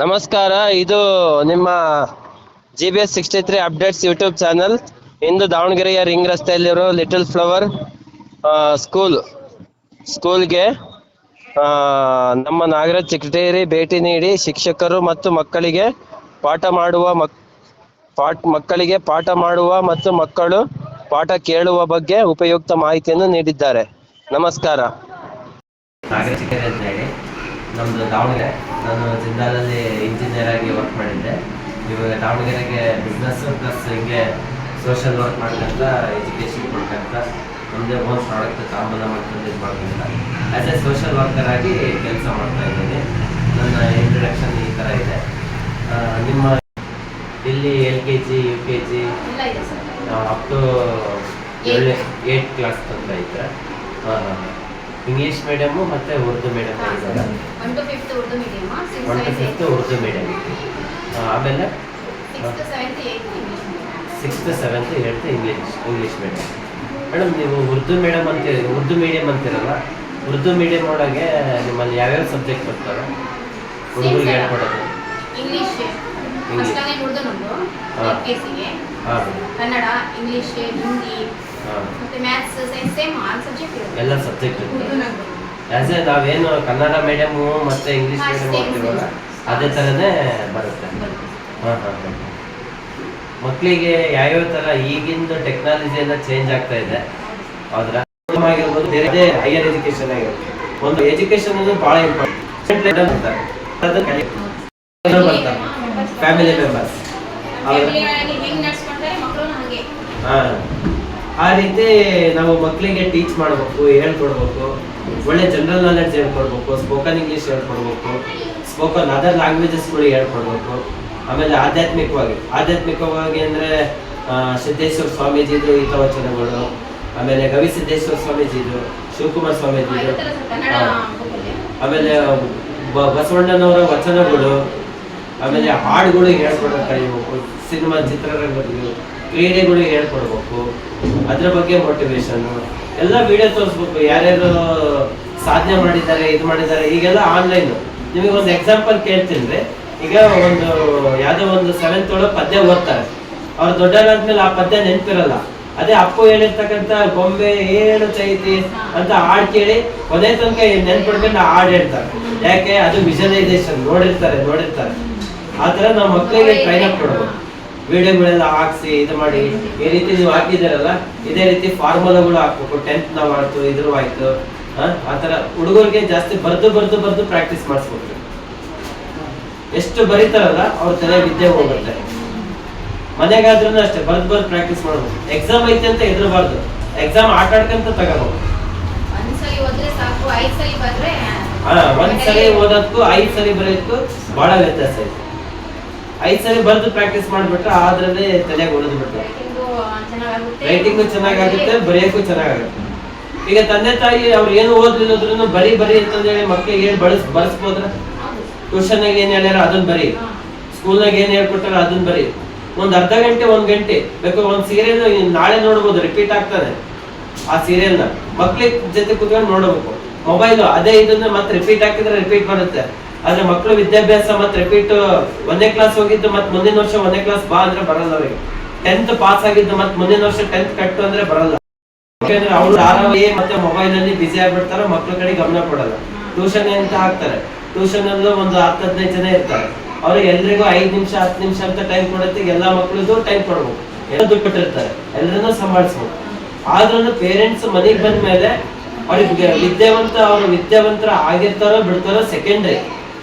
ನಮಸ್ಕಾರ. ಇದು ನಿಮ್ಮ GBS63 ಅಪ್ಡೇಟ್ಸ್ ಯೂಟ್ಯೂಬ್ ಚಾನಲ್. ಇಂದು ದಾವಣಗೆರೆಯ ರಿಂಗ್ ರಸ್ತೆಯಲ್ಲಿರೋ ಲಿಟಲ್ ಫ್ಲವರ್ ಸ್ಕೂಲ್ಗೆ ನಮ್ಮ ನಾಗರಾಜ್ ಸೆಕ್ರೆಟರಿ ಭೇಟಿ ನೀಡಿ ಶಿಕ್ಷಕರು ಮತ್ತು ಮಕ್ಕಳಿಗೆ ಪಾಠ ಮಾಡುವ ಮತ್ತು ಮಕ್ಕಳು ಪಾಠ ಕೇಳುವ ಬಗ್ಗೆ ಉಪಯುಕ್ತ ಮಾಹಿತಿಯನ್ನು ನೀಡಿದ್ದಾರೆ. ನಮಸ್ಕಾರ. ನಾಗರಾಜ್ ಸೆಕ್ರೆಟರಿ ಅಂತ ಹೇಳಿ, ನಮ್ಮದು ದಾವಣಗೆರೆ. ನಾನು ಜಿಂದಾಲಲ್ಲಿ ಇಂಜಿನಿಯರ್ ಆಗಿ ವರ್ಕ್ ಮಾಡಿದ್ದೆ. ಇವಾಗ ದಾವಣಗೆರೆಗೆ ಬಿಸ್ನೆಸ್ ಪ್ಲಸ್ ಹಿಂಗೆ ಸೋಷಿಯಲ್ ವರ್ಕ್ ಮಾಡ್ಕೊಂತ, ಎಜುಕೇಷನ್ ಕೊಡ್ಕೊಂತ, ನಮ್ಮದೇ ಓನ್ ಪ್ರಾಡಕ್ಟ್ ತಾಂಬೂಲ ಮಾಡ್ಕೊಂಡು ಇದು ಮಾಡ್ಕೊಂತ ಆ್ಯಸ್ ಎ ಸೋಷಿಯಲ್ ವರ್ಕರ್ ಆಗಿ ಕೆಲಸ ಮಾಡ್ತಾ ಇದ್ದೀನಿ. ನನ್ನ ಇಂಟ್ರಡಕ್ಷನ್ ಈ ಥರ ಇದೆ. ನಿಮ್ಮ ಇಲ್ಲಿ LKG UKG up to 8th class ತನಕ ಐತೆ. ಇಂಗ್ಲೀಷ್ ಮೀಡಿಯಮು ಮತ್ತು ಉರ್ದು ಮೀಡಿಯಮ್ ಇದ್ದಾರೆ. 1 to 5th Urdu medium, 1 to 5th Urdu medium. ಆಮೇಲೆ 6th 7th 8th English medium. Madam, ನೀವು ಉರ್ದು ಮೀಡಿಯಮ್ ಅಂತಿರಲ್ಲ, ಉರ್ದು ಮೀಡಿಯಮ್ ಒಳಗೆ ನಿಮ್ಮಲ್ಲಿ ಯಾವ್ಯಾವ ಸಬ್ಜೆಕ್ಟ್ ಬರ್ತಾರೆ ಹುಡುಗರಿಗೆ ಹೇಳ್ಕೊಡೋದು? ಇಂಗ್ಲೀಷ್ ಫಸ್ಟ್ ಲೈನ್ ಉರ್ದು ನಮ್ಮದು, LKCಗೆ ಕನ್ನಡ, ಇಂಗ್ಲೀಷ್, ಹಿಂದಿ ಮತ್ತೆ maths, science, same all subject ಇರುತ್ತೆ. ಎಲ್ಲ ಸಬ್ಜೆಕ್ಟ್ ಇರುತ್ತೆ. ಆಸ್ ಎ ನಾವೇನು ಕನ್ನಡ ಮೀಡಿಯಮು ಮತ್ತು ಇಂಗ್ಲೀಷ್ ಮೀಡಿಯಮ್ ಹೋಗ್ತೀವಲ್ಲ, ಅದೇ ಥರನೇ ಬರುತ್ತೆ. ಮಕ್ಕಳಿಗೆ ಯಾವ್ಯಾವ ಥರ ಈಗಿಂದು ಟೆಕ್ನಾಲಜಿ ಎಲ್ಲ ಚೇಂಜ್ ಆಗ್ತಾ ಇದೆ. ಹೌದ್ರಾ? ಆಗಿರ್ಬೋದು, ಬೇರೆ ಹೈಯರ್ ಎಜುಕೇಶನ್ ಆಗಿರ್ಬೋದು, ಒಂದು ಎಜುಕೇಶನ್ ಅನ್ನೋದು ಭಾಳ ಇಂಪಾರ್ಟೆಂಟ್. ಫ್ಯಾಮಿಲಿ ಮೆಂಬರ್ಸ್ ಆ ರೀತಿ ನಾವು ಮಕ್ಕಳಿಗೆ ಟೀಚ್ ಮಾಡಬೇಕು, ಹೇಳ್ಕೊಡ್ಬೇಕು. ಒಳ್ಳೆ ಜನರಲ್ ನಾಲೆಡ್ಜ್ ಹೇಳ್ಕೊಡ್ಬೇಕು, ಸ್ಪೋಕನ್ ಇಂಗ್ಲೀಷ್ ಹೇಳ್ಕೊಡ್ಬೇಕು, ಸ್ಪೋಕನ್ ಅದರ್ ಲ್ಯಾಂಗ್ವೇಜಸ್ಗಳು ಹೇಳ್ಕೊಡ್ಬೇಕು. ಆಮೇಲೆ ಆಧ್ಯಾತ್ಮಿಕವಾಗಿ ಅಂದರೆ ಸಿದ್ದೇಶ್ವರ ಸ್ವಾಮೀಜಿದು ಹಿತವಚನಗಳು, ಆಮೇಲೆ ಗವಿಸಿದ್ದೇಶ್ವರ ಸ್ವಾಮೀಜಿದು, ಶಿವಕುಮಾರ್ ಸ್ವಾಮೀಜಿದು, ಆಮೇಲೆ ಬಸವಣ್ಣನವರ ವಚನಗಳು, ಆಮೇಲೆ ಹಾಡುಗಳು ಹೇಳ್ಕೊಡೋಕೆ ಕಲಿಬೇಕು. ಸಿನಿಮಾ, ಚಿತ್ರರಂಗಗಳು, ಕ್ರೀಡೆಗಳು ಹೇಳ್ಕೊಡ್ಬೇಕು. ಅದ್ರ ಬಗ್ಗೆ ಮೋಟಿವೇಶನ್ ಎಲ್ಲ ವಿಡಿಯೋ ತೋರಿಸ್ಬೇಕು. ಯಾರ್ಯಾರು ಸಾಧನೆ ಮಾಡಿದ್ದಾರೆ, ಇದು ಮಾಡಿದ್ದಾರೆ. ಈಗೆಲ್ಲ ಆನ್ಲೈನ್. ನಿಮಗೆ ಒಂದು ಎಕ್ಸಾಂಪಲ್ ಕೇಳ್ತೀನಿ. ಈಗ ಯಾವುದೋ ಒಂದು 7th ಒಳಗೆ ಪದ್ಯ ಓದ್ತಾರೆ. ಅವ್ರು ದೊಡ್ಡವರಾದ್ಮೇಲೆ ಆ ಪದ್ಯ ನೆನಪಿರಲ್ಲ. ಅದೇ ಅಪ್ಪು ಹೇಳಿರ್ತಕ್ಕಂಥ ಗೊಂಬೆ ಏಳು ಚೈತಿ ಅಂತ ಹಾಡು ಕೇಳಿ ಕೊನೆ ತನಕ ನೆನ್ಪಿಡ್ಕೊಂಡು ಹಾಡು ಹೇಳ್ತಾರೆ. ಯಾಕೆ? ಅದು ವಿಜುವಲೈಸೇಷನ್ ನೋಡಿರ್ತಾರೆ. ಆ ಥರ ನಾವು ಮಕ್ಕಳಿಗೆ ಟ್ರೈನ್ ಅಪ್ ಕೊಡಬೇಕು. ವಿಡಿಯೋಗಳೆಲ್ಲ ಹಾಕ್ಸಿ ಇದು ಮಾಡಿ. ಈ ರೀತಿ ನೀವು ಹಾಕಿದ್ದೀರಲ್ಲ, ಇದೇ ರೀತಿ ಫಾರ್ಮುಲಾಗಳು ಹಾಕ್ಬೇಕು. 10th ನಾವು ಆಯ್ತು, ಇದ್ರು ಆಯ್ತು. ಆ ಥರ ಹುಡುಗರಿಗೆ ಜಾಸ್ತಿ ಬರ್ದು ಪ್ರಾಕ್ಟೀಸ್ ಮಾಡಿಸ್ಬೇಕು. ಎಷ್ಟು ಬರೀತಾರಲ್ಲ ಅವ್ರ ತಲೆ ವಿದ್ಯೆ ಹೋಗುತ್ತೆ. ಮನೆಗಾದ್ರೂ ಅಷ್ಟೇ ಬರ್ದು ಪ್ರಾಕ್ಟೀಸ್ ಮಾಡ್ಬೇಕು. ಎಕ್ಸಾಮ್ ಐತೆ ಅಂತ ಹೆದರಬಾರ್ದು. ಎಕ್ಸಾಮ್ ಆಟಾಡ್ಕಂತ ತಗೋಬೇಕು. ಒಂದ್ಸಲಿ ಓದೋದಕ್ಕೂ 5 ಸಲ ಬರೆಯೋದಕ್ಕೂ ಬಹಳ ವ್ಯತ್ಯಾಸ ಐತೆ. 5 ಸಲ ಬರ್ದು ಪ್ರಾಕ್ಟೀಸ್ ಮಾಡ್ಬಿಟ್ರೆ ಅದ್ರಲ್ಲೇ ತಲೆಗೆ ಉಳಿದು ಬಿಟ್ಟು ರೈಟಿಂಗು ಚೆನ್ನಾಗಾಗುತ್ತೆ, ಬರೆಯೋಕ್ಕೂ ಚೆನ್ನಾಗಾಗುತ್ತೆ. ಈಗ ತಂದೆ ತಾಯಿ ಅವ್ರು ಏನು ಓದ್ಲಿಲ್ಲದ್ರೂ ಬರೀ ಅಂತಂದೇಳಿ ಮಕ್ಳಿಗೆ ಹೇಳಿ ಬಳಸ್ಬೋದ್ರ? ಟ್ಯೂಷನ್ನಾಗ ಏನ್ ಹೇಳ್ಯಾರ ಅದನ್ನ ಬರೀ, ಸ್ಕೂಲ್ನಾಗ ಏನ್ ಹೇಳ್ಕೊಟ್ಟಾರ ಅದನ್ನ ಬರೀ. ಒಂದ್ ಅರ್ಧ ಗಂಟೆ 1 ಗಂಟೆ ಬೇಕು. ಒಂದ್ ಸೀರಿಯಲ್ ನಾಳೆ ನೋಡ್ಬೋದು, ರಿಪೀಟ್ ಆಗ್ತಾನೆ. ಆ ಸೀರಿಯಲ್ನ ಮಕ್ಳಿಗೆ ಜೊತೆ ಕುತ್ಕೊಂಡು ನೋಡ್ಬೇಕು. ಮೊಬೈಲ್ ಅದೇ ಇದನ್ನ ಮತ್ತೆ ರಿಪೀಟ್ ಹಾಕಿದ್ರೆ ರಿಪೀಟ್ ಬರುತ್ತೆ. ಆದ್ರೆ ಮಕ್ಕಳು ವಿದ್ಯಾಭ್ಯಾಸ ಮತ್ತೆ ರಿಪೀಟ್ 1ನೇ ಕ್ಲಾಸ್ ಹೋಗಿದ್ದು ಮತ್ತೆ ಮುಂದಿನ ವರ್ಷ 1ನೇ ಕ್ಲಾಸ್ ಬಾ ಅಂದ್ರೆ ಬರಲ್ಲ ಅವರಿಗೆ. 10th ಪಾಸ್ ಆಗಿದ್ದು ಮತ್ತೆ ಮುಂದಿನ ವರ್ಷ 10th ಕಟ್ಟು ಅಂದ್ರೆ ಬರಲ್ಲ. ಯಾಕಂದ್ರೆ ಅವ್ರು ಆರಾಮಾಗಿ ಮತ್ತೆ ಮೊಬೈಲ್ ಅಲ್ಲಿ ಬಿಸಿ ಆಗ್ಬಿಡ್ತಾರೆ, ಮಕ್ಳ ಕಡೆ ಗಮನ ಕೊಡಲ್ಲ. ಟ್ಯೂಷನ್ ಅಂತ ಹಾಕ್ತಾರೆ. ಟ್ಯೂಷನ್ ಅಲ್ಲೂ ಒಂದು 10-15 ಜನ ಇರ್ತಾರೆ. ಅವ್ರಿಗೆ ಎಲ್ರಿಗೂ 5 ನಿಮಿಷ 10 ನಿಮಿಷ ಅಂತ ಟೈಮ್ ಕೊಡುತ್ತೆ. ಎಲ್ಲಾ ಮಕ್ಳಿಗೂ ಟೈಮ್ ಕೊಡ್ಬೇಕು. ಎಲ್ಲ ದುಡ್ಡು ಬಿಟ್ಟಿರ್ತಾರೆ, ಎಲ್ಲರನ್ನೂ ಸಂಭಾಳಿಸ್ಬೇಕು. ಆದ್ರೂ ಪೇರೆಂಟ್ಸ್ ಮನೆಗೆ ಬಂದ ಮೇಲೆ ಅವ್ರಿಗೆ ವಿದ್ಯಾವಂತರ ಆಗಿರ್ತಾರೋ ಬಿಡ್ತಾರೋ ಸೆಕೆಂಡ್ರಿ.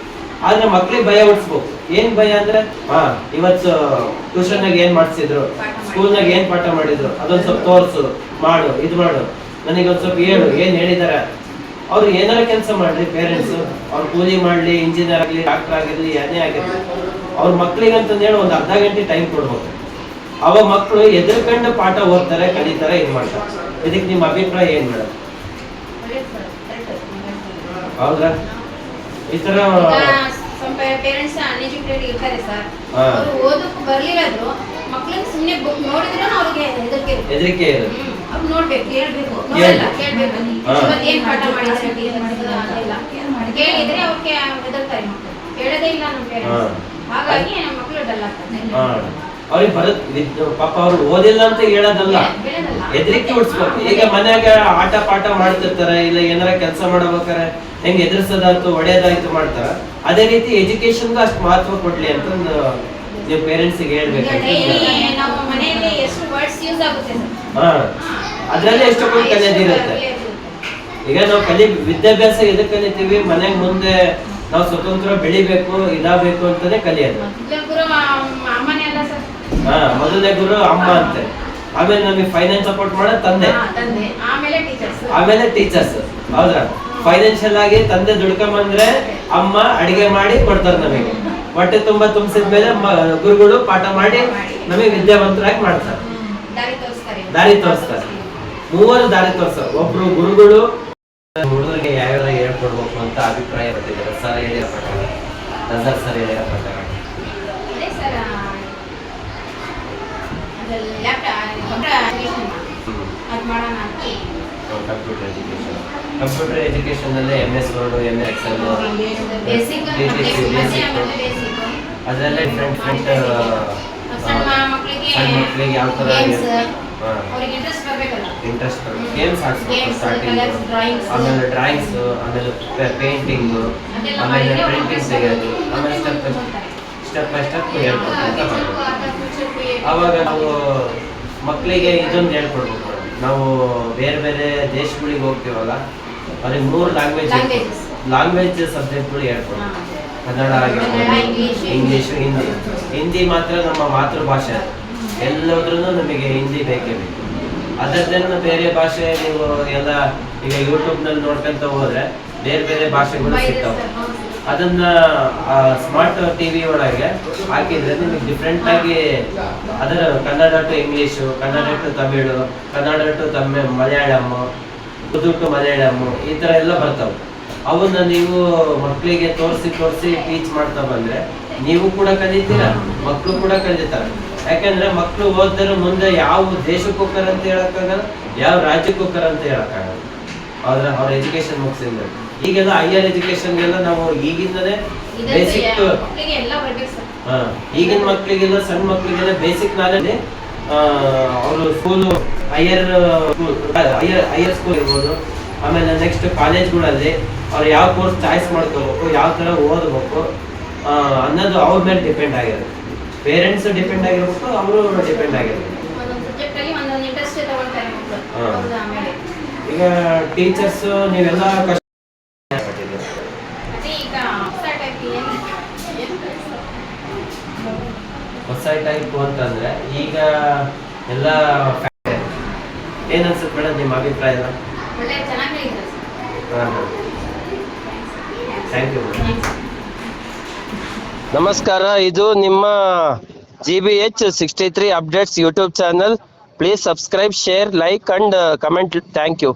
ಆದ್ರೆ ಮಕ್ಳಿಗೆ ಭಯ ಹುಟ್ಟಿಸ್ಬೇಕು. ಏನ್ ಭಯ ಅಂದ್ರೆ, ಇವತ್ತು ಟ್ಯೂಷನ್ನಾಗ ಏನ್ ಮಾಡ್ಸಿದ್ರು, ಸ್ಕೂಲ್ನಾಗ ಏನ್ ಪಾಠ ಮಾಡಿದ್ರು, ಅದೊಂದ್ ಸ್ವಲ್ಪ ತೋರ್ಸು, ಮಾಡು, ಇದು ಮಾಡು, ನನಗೊಂದ್ ಸ್ವಲ್ಪ ಹೇಳು, ಏನ್ ಹೇಳಿದಾರೆ. ಅವ್ರು ಏನಾರ ಕೆಲಸ ಮಾಡ್ಲಿ, ಪೇರೆಂಟ್ಸ್ ಅವ್ರು ಕೂಲಿ ಮಾಡ್ಲಿ, ಇಂಜಿನಿಯರ್ ಆಗ್ಲಿ, ಡಾಕ್ಟರ್ ಆಗಿರ್ಲಿ, ಏನೇ ಆಗಿರ್ಲಿ, ಅವ್ರ ಮಕ್ಳಿಗೆ ಅಂತಂದೇಳಿ ಒಂದು ಅರ್ಧ ಗಂಟೆ ಟೈಮ್ ಕೊಡ್ಬೇಕು. ಅವಾಗ ಮಕ್ಕಳು ಎದುರ್ಕೊಂಡು ಪಾಠ ಓದ್ತಾರೆ, ಕಲಿತಾರೆ, ಇದು ಮಾಡ್ತಾರೆ. ಇದಕ್ಕೆ ನಿಮ್ಮ ಅಭಿಪ್ರಾಯ ಏನ್ ಮೇಡಮ್? ಹೌದಾ? ಈ ತರ ಪೇರೆಂಟ್ಸ್ ಅನ್ಎಜುಕೇಟೆಡ್ ಇರ್ತಾರೆ ಸರ್. ಅವರು ಓದಕ್ಕೆ ಬರ್ಲಿಲ್ಲದ್ರು ಮಕ್ಕಳಿಗೆ ಸುಮ್ಮನೆ ಬುಕ್ ನೋಡಿದ್ರು ಅವ್ರಿಗೆ ಹೆದರಿಕೆ ಇರುತ್ತೆ. ಅವ್ರು ನೋಡ್ಬೇಕು, ಕೇಳ್ಬೇಕು, ನೋಡಲ್ಲ, ಕೇಳ್ಬೇಕು. ಇವತ್ತು ಏನ್ ಪಾಠ ಮಾಡಿದ್ರೆ ಕೇಳಿದ್ರೆ ಅವ್ರಿಗೆ ಹೆದರ್ತಾರೆ ಮಕ್ಕಳು. ಹೇಳದೇ ಇಲ್ಲ ನಮ್ಮ ಹಾ. ಪೇರೆಂಟ್ಸ್. ಹಾಗಾಗಿ ನಮ್ಮ ಮಕ್ಕಳು ಡಲ್ ಆಗ್ತಾರೆ. ಅವ್ರಿಗೆ ಪಾಪ ಅವ್ರು ಓದಿಲ್ಲ ಅಂತ ಹೇಳೋದಲ್ಲ, ಹೇಳೋದಲ್ಲ. ಹೆದರಿಕೆ ಉಡ್ಸ್ಬೇಕು. ಈಗ ಮನ್ಯಾಗ ಆಟ ಪಾಠ ಮಾಡ್ತಿರ್ತಾರೆ, ಇಲ್ಲ ಏನಾರ ಕೆಲಸ ಮಾಡಬೇಕಾರೆ ಹೆಂಗ್ ಎದುರಿಸೋದಾಯ್ತು ಹೊಡೆಯೋದಾಯ್ತು ಮಾಡ್ತಾರ. ಅದೇ ರೀತಿ ಎಜುಕೇಶನ್ಗೂ ಅಷ್ಟು ಮಹತ್ವ ಕೊಡ್ಲಿ ಅಂತ ನೀವು ಪೇರೆಂಟ್ಸ್ಗೆ ಈಗ ಹೇಳ್ಬೇಕು. ಡೈಲಿ ನಾವು ಮನೆಯಲ್ಲಿ ಎಷ್ಟು ವರ್ಡ್ಸ್ ಯೂಸ್ ಆಗುತ್ತೆ ಸರ್. ಹಾ, ಅದ್ರಲ್ಲೇ ಎಷ್ಟೊಂದು ಕಲಿಯೋದಿರುತ್ತೆ. ಈಗ ನಾವು ವಿದ್ಯಾಭ್ಯಾಸ ಎದಕ್ಕೆ ಕಲಿತೀವಿ? ಮನೆಗ್ ಮುಂದೆ ನಾವು ಸ್ವತಂತ್ರ ಬೆಳಿಬೇಕು, ಇದಾಗಬೇಕು ಅಂತಾನೆ ಕಲಿಯೋದು. ಅಮ್ಮನೇ ಅಲ್ಲ ಸರ್. ಹಾ, ಮೊದಲನೇ ಗುರು ಅಮ್ಮ ಅಂತೆ, ಆಮೇಲೆ ನಮಗೆ ಫೈನಾನ್ಸ್ ಸಪೋರ್ಟ್ ಮಾಡೋ ತಂದೆ, ತಂದೆ, ಆಮೇಲೆ ಟೀಚರ್ಸ್, ಆಮೇಲೆ ಟೀಚರ್ಸ್. ಹೌದ್ರಾ? ಫೈನಾನ್ಷಿಯಲ್ ಆಗಿ ತಂದೆ ದುಡ್ಕೊಂಬಂದ್ರೆ ಅಮ್ಮ ಅಡಿಗೆ ಮಾಡಿ ಕೊಡ್ತಾರೆ ನಮಗೆ. ಹೊಟ್ಟೆ ತುಂಬಾ ತುಂಬಿಸಿದ್ಮೇಲೆ ಗುರುಗಳು ಪಾಠ ಮಾಡಿ ನಮಗೆ ವಿದ್ಯಾವಂತರಾಗಿ ಮಾಡ್ತಾರೆ, ದಾರಿ ತೋರಿಸ್ತಾರೆ. ಮೂವರು ದಾರಿ ತೋರಿಸ್ತಾರೆ. ಒಬ್ರು ಗುರುಗಳು ಹುಡುಗರಿಗೆ ಯಾವ್ಯಾವ ಹೇಳ್ಕೊಡ್ಬೇಕು ಅಂತ ಅಭಿಪ್ರಾಯ ಪಟ್ಟಿದ್ದಾರೆ. ಸರ್ ಹೇಳಿರೋ ಪ್ರಕಾರ, ನಜರ್ ಸರ್ ಹೇಳಿರೋ ಪ್ರಕಾರ ಕಂಪ್ಯೂಟರ್ ಎಜುಕೇಶನ್ ಅಲ್ಲೇ MS ವರ್ಡ್, MS ಎಕ್ಸೆಲ್, ಅದರಲ್ಲೇ ಡಿಫ್ರೆಂಟ್ ಸಣ್ಣ ಮಕ್ಕಳಿಗೆ ಯಾವ ಥರ ಇಂಟ್ರೆಸ್ಟ್ ಬರಬೇಕು. ಗೇಮ್ಸ್ ಆಡಿಸ್ಬೇಕು ಸ್ಟಾರ್ಟಿಂಗ್, ಆಮೇಲೆ ಡ್ರಾಯಿಂಗ್ಸ್, ಆಮೇಲೆ ಪೇಂಟಿಂಗು, ಆಮೇಲೆ ಪ್ರಿಂಟಿಂಗ್ ತೆಗೆಯೋದು, ಆಮೇಲೆ ಸ್ಟೆಪ್ ಬೈ ಸ್ಟೆಪ್ ಹೇಳ್ಕೊಡ್ತಾ ಬರಬೇಕು. ಆವಾಗ ನಾವು ಮಕ್ಕಳಿಗೆ ಇದೊಂದು ಹೇಳ್ಕೊಡ್ಬೇಕು. ನಾವು ಬೇರೆ ಬೇರೆ ದೇಶಗಳಿಗೆ ಹೋಗ್ತೀವಲ್ಲ, ಅವ್ರಿಗೆ 3 ಲ್ಯಾಂಗ್ವೇಜ್ ಸಬ್ಜೆಕ್ಟ್ಗಳು ಹೇಳ್ಕೊಡ್ಬೇಕು. ಕನ್ನಡ ಆಗಿರ್ಬೋದು, ಇಂಗ್ಲೀಷು, ಹಿಂದಿ. ಹಿಂದಿ ಮಾತ್ರ ನಮ್ಮ ಮಾತೃಭಾಷೆ. ಎಲ್ಲದ್ರೂ ನಮಗೆ ಹಿಂದಿ ಬೇಕೇ ಬೇಕು. ಅದರದ್ದೇನು ಬೇರೆ ಭಾಷೆ ನೀವು ಎಲ್ಲ ಈಗ ಯೂಟ್ಯೂಬ್ನಲ್ಲಿ ನೋಡ್ಕೊಂತ ಹೋದ್ರೆ ಬೇರೆ ಬೇರೆ ಭಾಷೆಗಳು ಸಿಗ್ತಾವೆ. ಅದನ್ನ ಸ್ಮಾರ್ಟ್ TV ಒಳಗೆ ಹಾಕಿದ್ರೆ ನಿಮಗೆ ಡಿಫ್ರೆಂಟ್ ಆಗಿ ಅದರ Kannada to English, Kannada to Tamil, Kannada to Malayalam, Urdu to Malayalam, ಈ ಥರ ಎಲ್ಲ ಬರ್ತಾವೆ. ಅವನ್ನ ನೀವು ಮಕ್ಕಳಿಗೆ ತೋರಿಸಿ ಟೀಚ್ ಮಾಡ್ತಾ ಬಂದ್ರೆ ನೀವು ಕೂಡ ಕಲಿತೀರಾ, ಮಕ್ಕಳು ಕೂಡ ಕಲಿತಾರೆ. ಯಾಕಂದ್ರೆ ಮಕ್ಕಳು ಓದಿದ್ರೆ ಮುಂದೆ ಯಾವ ದೇಶಕ್ಕೆ ಹೋಗ್ತಾರೆ ಅಂತ ಹೇಳಕ್ಕಾಗಲ್ಲ, ಯಾವ ರಾಜ್ಯಕ್ಕೆ ಹೋಗ್ತಾರೆ ಅಂತ ಹೇಳಕ್ಕಾಗಲ್ಲ. ಅವ್ರ ಎಜುಕೇಶನ್ ಮುಗಿಸಿದ್ರೆ ಈಗೆಲ್ಲ ಹೈಯರ್ ಎಜುಕೇಶನ್ಗೆಲ್ಲ ನಾವು ಈಗಿಂದನೇ ಬೇಸಿಕ್, ಈಗಿನ ಮಕ್ಕಳಿಗೆಲ್ಲ ಸಣ್ಣ ಮಕ್ಕಳಿಗೆಲ್ಲ ಬೇಸಿಕ್ ನಾಲೆಜ್. ಅವರು ಸ್ಕೂಲು ಹೈಯರ್ ಸ್ಕೂಲ್ ಇರ್ಬೋದು, ಆಮೇಲೆ ನೆಕ್ಸ್ಟ್ ಕಾಲೇಜ್ಗಳಲ್ಲಿ ಅವ್ರು ಯಾವ ಕೋರ್ಸ್ ಚಾಯ್ಸ್ ಮಾಡ್ಕೋಬೇಕು, ಯಾವ ಥರ ಓದಬೇಕು ಅನ್ನೋದು ಅವ್ರ ಮೇಲೆ ಡಿಪೆಂಡ್ ಆಗಿರುತ್ತೆ. ಪೇರೆಂಟ್ಸ್ ಡಿಪೆಂಡ್ ಆಗಿರ್ಬೇಕು, ಅವರು ಡಿಪೆಂಡ್ ಆಗಿರ್ಬೇಕು. ಈಗ ಟೀಚರ್ಸ್ ನೀವೆಲ್ಲ ಹೊಸ ಟೈಪ್ ಅಂತಂದ್ರೆ ಈಗ ಎಲ್ಲ ಏನನ್ಸುತ್ತೆ ಮೇಡಮ್ ನಿಮ್ಮ ಅಭಿಪ್ರಾಯ? Thank you. ನಮಸ್ಕಾರ, ಇದು ನಿಮ್ಮ GBH 63 updates YouTube channel. Please subscribe, share, like and comment. Thank you.